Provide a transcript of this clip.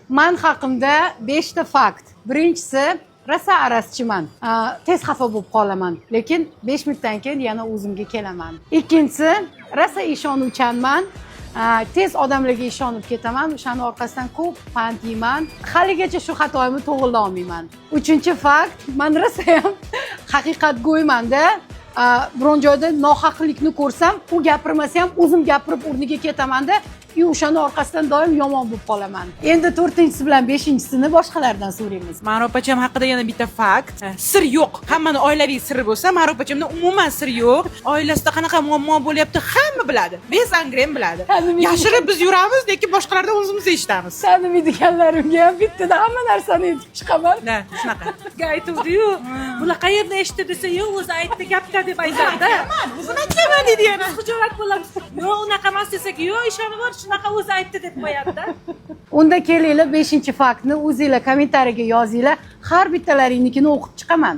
Men haqimda 5 ta fakt. Birinchisi, rosa araschiman. Tez xafa bo'lib qolaman, lekin 5 minutdan keyin yana o'zimga kelaman. Ikkinchisi, rosa ishonuvchanman. Tez odamlarga ishonib ketaman, o'shaning orqasidan ko'p pand yeyman. Haligacha shu xatoyimni to'g'rilay olmayman. Uchinchi fakt, men rosa ham haqiqatgo'ymanda. Biron joyda nohaqlikni ko'rsam, u gapirmasa ham o'zim gapirib o'rniga ketamanda, o'shaning orqasidan doim yomon bo'lib qolaman. Endi 4-inchisi bilan 5-inchisini boshqalardan so'raymiz. Ma'rufacham haqida yana bitta fakt. Sir yo'q. Hammani oilaviy siri bo'lsa, Ma'rufachamda umuman sir yo'q. Oilasida qanaqa muammo bo'lyapti, hamma biladi. Bezangren biladi. Yashirib biz yuramiz, lekin boshqalardan o'zimiz eshitamiz. Tanimaydiganlarimga ham bittada hamma narsani aytib chiqaman. Na, shunaqa. Sizga aytuvdi-yu, bular qayerda eshitdi desa, "Yo'q, o'zi aytdi gapda" deb aytadi. O'zim aytmayman deydi yana. Xijolat bo'lamiz. "Yo'q, unaqa emas" desak, "Yo'q, ishonib bor, shunaqa o'zi aytdi" deb qo'yadi-da. Unda kelinglar 5-faktni o'zingizlar kommentariyaga yozinglar. Har bittalaringnikini o'qib chiqaman.